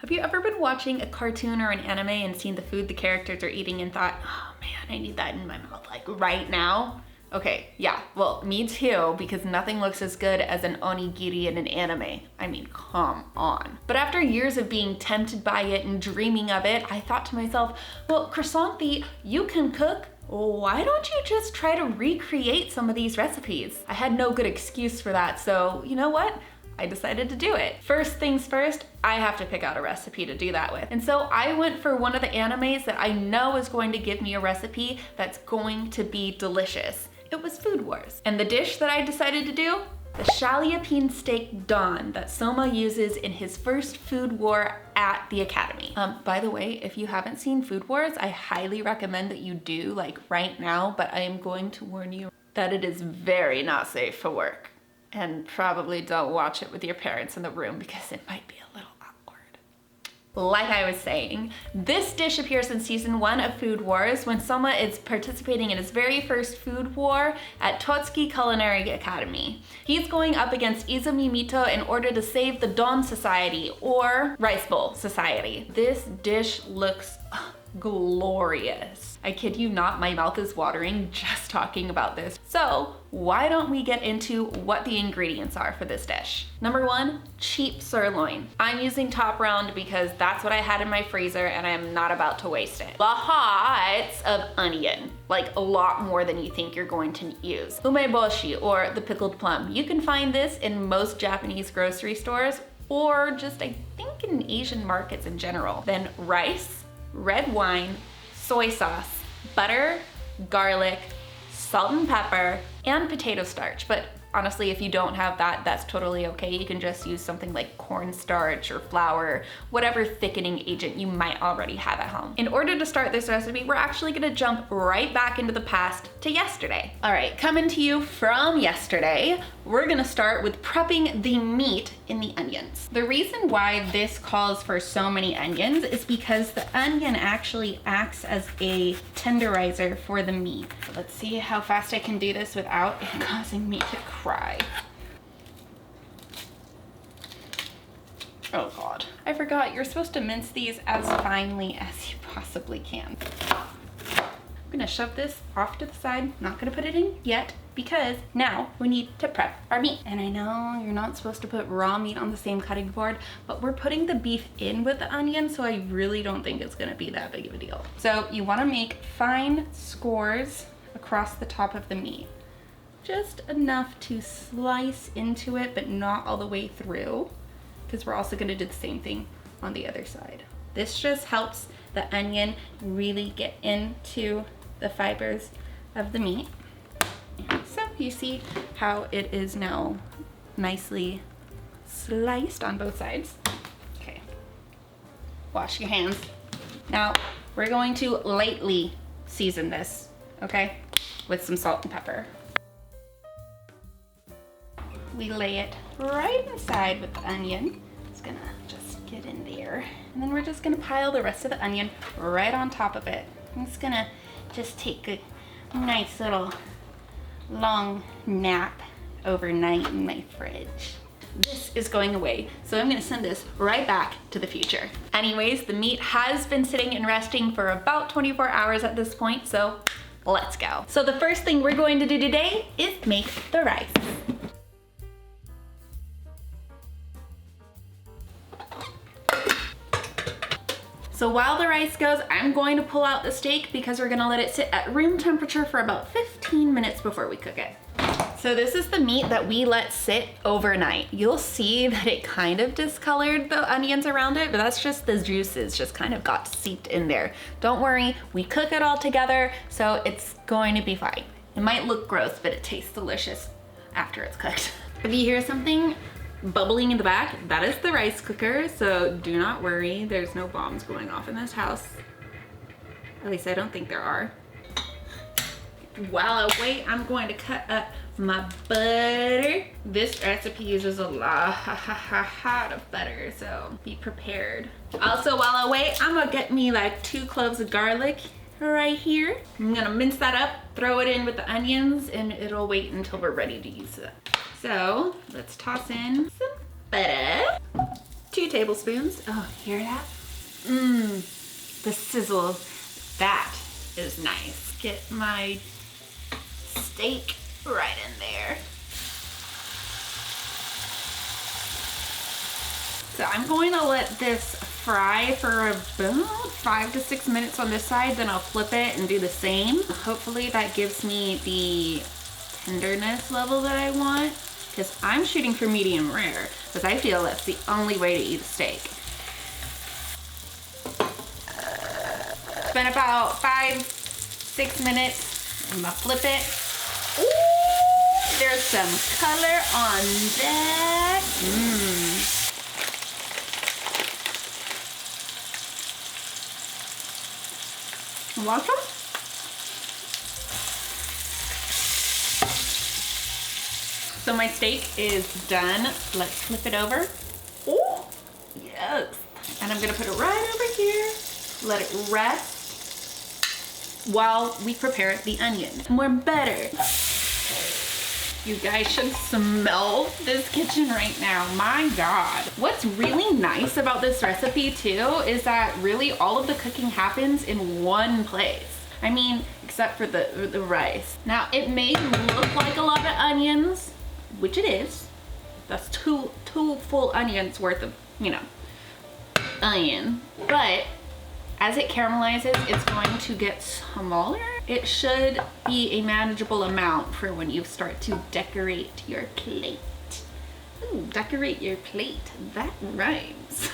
Have you ever been watching a cartoon or an anime and seen the food the characters are eating and thought, oh man, I need that in my mouth, like right now? Okay, yeah, well, me too, because nothing looks as good as an onigiri in an anime. I mean, come on. But after years of being tempted by it and dreaming of it, I thought to myself, well, Chrysanthe, you can cook. Why don't you just try to recreate some of these recipes? I had no good excuse for that, so you know what? I decided to do it. First things first, I have to pick out a recipe to do that with. And so I went for one of the animes that I know is going to give me a recipe that's going to be delicious. It was Food Wars. And the dish that I decided to do, the Chaliapin Steak Don that Soma uses in his first food war at the academy. By the way, if you haven't seen Food Wars, I highly recommend that you do, like right now, but I am going to warn you that it is very not safe for work. And probably don't watch it with your parents in the room because it might be a little awkward. Like I was saying, this dish appears in season 1 of Food Wars when Soma is participating in his very first food war at Totsuki Culinary Academy. He's going up against Izumi Mito in order to save the Don Society, or Rice Bowl Society. This dish looks glorious. I kid you not, my mouth is watering just talking about this. So why don't we get into what the ingredients are for this dish? Number 1, cheap sirloin. I'm using top round because that's what I had in my freezer and I'm not about to waste it. Lots of onion, like a lot more than you think you're going to use. Umeboshi, or the pickled plum. You can find this in most Japanese grocery stores or just I think in Asian markets in general. Then rice, red wine, soy sauce, butter, garlic, salt and pepper, and potato starch. But honestly, if you don't have that, that's totally okay. You can just use something like cornstarch or flour, whatever thickening agent you might already have at home. In order to start this recipe, we're actually gonna jump right back into the past to yesterday. All right, coming to you from yesterday, we're gonna start with prepping the meat in the onions. The reason why this calls for so many onions is because the onion actually acts as a tenderizer for the meat. So let's see how fast I can do this without it causing me to cry. Oh God. I forgot, you're supposed to mince these as finely as you possibly can. I'm gonna shove this off to the side, not gonna put it in yet, because now we need to prep our meat. And I know you're not supposed to put raw meat on the same cutting board, but we're putting the beef in with the onion, so I really don't think it's gonna be that big of a deal. So you wanna make fine scores across the top of the meat. Just enough to slice into it, but not all the way through, because we're also gonna do the same thing on the other side. This just helps the onion really get into the fibers of the meat. So you see how it is now nicely sliced on both sides. Okay, wash your hands. Now we're going to lightly season this, okay, with some salt and pepper. We lay it right inside with the onion. It's gonna just get in there. And then we're just gonna pile the rest of the onion right on top of it. I'm just gonna take a nice little long nap overnight in my fridge. This is going away, so I'm gonna send this right back to the future. Anyways, the meat has been sitting and resting for about 24 hours at this point, so let's go. So the first thing we're going to do today is make the rice. So while the rice goes, I'm going to pull out the steak because we're gonna let it sit at room temperature for about 15 minutes before we cook it. So this is the meat that we let sit overnight. You'll see that it kind of discolored the onions around it, but that's just the juices just kind of got seeped in there. Don't worry, we cook it all together, so it's going to be fine. It might look gross, but it tastes delicious after it's cooked. If you hear something bubbling in the back, that is the rice cooker, so do not worry, there's no bombs going off in this house. At least I don't think there are. While I wait, I'm going to cut up my butter. This recipe uses a lot of butter, so be prepared. Also, while I wait, I'm gonna get me like 2 cloves of garlic right here. I'm gonna mince that up, throw it in with the onions, and it'll wait until we're ready to use it. So let's toss in some butter. 2 tablespoons. Oh, hear that? Mmm, the sizzle. That is nice. Get my steak right in there. So I'm going to let this fry for about 5 to 6 minutes on this side, then I'll flip it and do the same. Hopefully that gives me the tenderness level that I want, because I'm shooting for medium rare, because I feel that's the only way to eat a steak. It's been about 5-6 minutes. I'm gonna flip it. Ooh, there's some color on that. Mmm. Want some? So my steak is done. Let's flip it over. Oh, yes. And I'm gonna put it right over here. Let it rest while we prepare the onion. More butter. You guys should smell this kitchen right now. My God. What's really nice about this recipe too is that really all of the cooking happens in one place. I mean, except for the rice. Now it may look like a lot of onions, which it is. That's two full onions worth of, you know, onion. But as it caramelizes, it's going to get smaller. It should be a manageable amount for when you start to decorate your plate. Ooh, decorate your plate. That rhymes.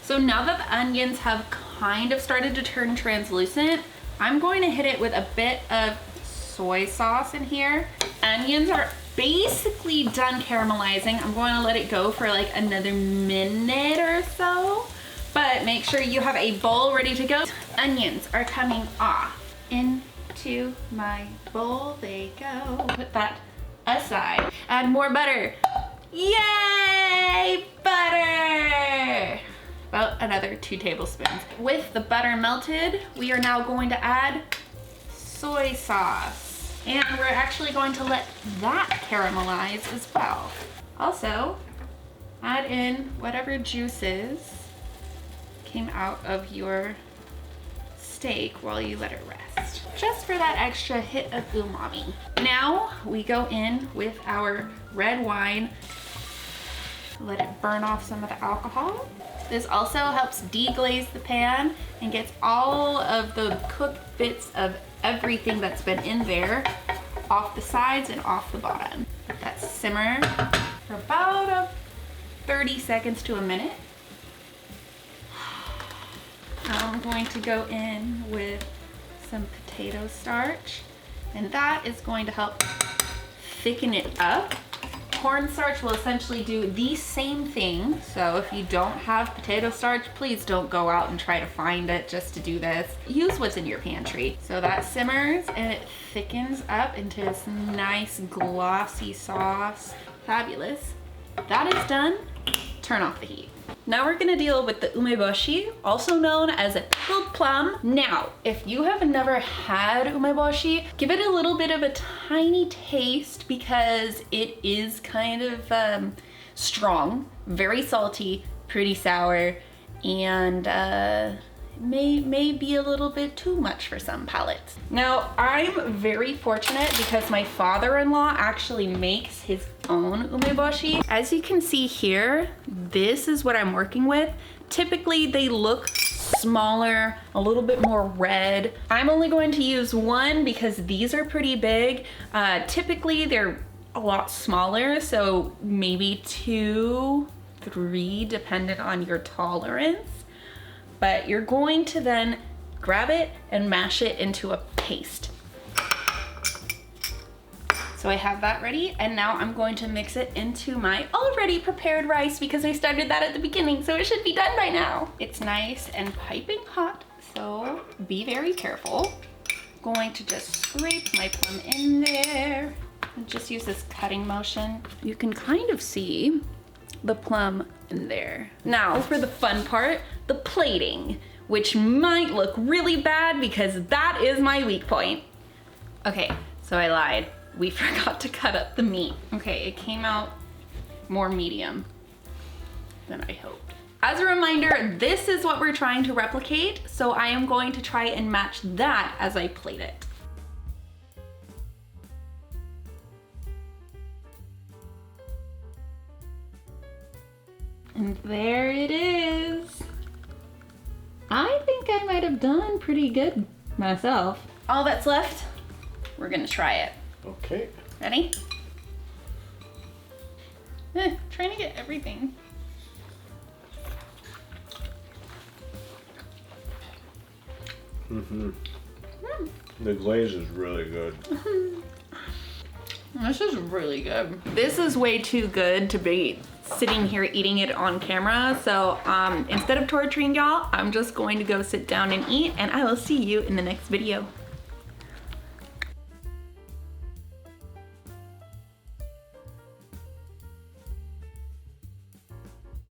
So now that the onions have kind of started to turn translucent, I'm going to hit it with a bit of soy sauce in here. Onions are basically done caramelizing. I'm going to let it go for like another minute or so, but make sure you have a bowl ready to go. Onions are coming off into my bowl. They go. Put that aside. Add more butter. Yay, butter! About another 2 tablespoons. With the butter melted, we are now going to add soy sauce. And we're actually going to let that caramelize as well. Also, add in whatever juices came out of your steak while you let it rest. Just for that extra hit of umami. Now we go in with our red wine. Let it burn off some of the alcohol. This also helps deglaze the pan and gets all of the cooked bits of everything that's been in there off the sides and off the bottom. Let that simmer for about 30 seconds to a minute. Now I'm going to go in with some potato starch, and that is going to help thicken it up. Cornstarch will essentially do the same thing. So if you don't have potato starch, please don't go out and try to find it just to do this. Use what's in your pantry. So that simmers and it thickens up into this nice glossy sauce. Fabulous. That is done. Turn off the heat. Now we're gonna deal with the umeboshi, also known as a pickled plum. Now, if you have never had umeboshi, give it a little bit of a tiny taste because it is kind of strong, very salty, pretty sour, and may be a little bit too much for some palates. Now, I'm very fortunate because my father-in-law actually makes his own umeboshi. As you can see here, this is what I'm working with. Typically, they look smaller, a little bit more red. I'm only going to use one because these are pretty big. Typically, they're a lot smaller, so maybe 2, 3, depending on your tolerance. But you're going to then grab it and mash it into a paste. So I have that ready, and now I'm going to mix it into my already prepared rice because I started that at the beginning, so it should be done by now. It's nice and piping hot, so be very careful. I'm going to just scrape my plum in there and just use this cutting motion. You can kind of see the plum in there. Now for the fun part, the plating, which might look really bad because that is my weak point. Okay, so I lied. We forgot to cut up the meat. Okay, it came out more medium than I hoped. As a reminder, this is what we're trying to replicate, so I am going to try and match that as I plate it. And there it is. I think I might have done pretty good myself. All that's left, we're gonna try it. Okay. Ready? Trying to get everything. The glaze is really good. This is really good. This is way too good to be sitting here eating it on camera. So instead of torturing y'all, I'm just going to go sit down and eat, and I will see you in the next video.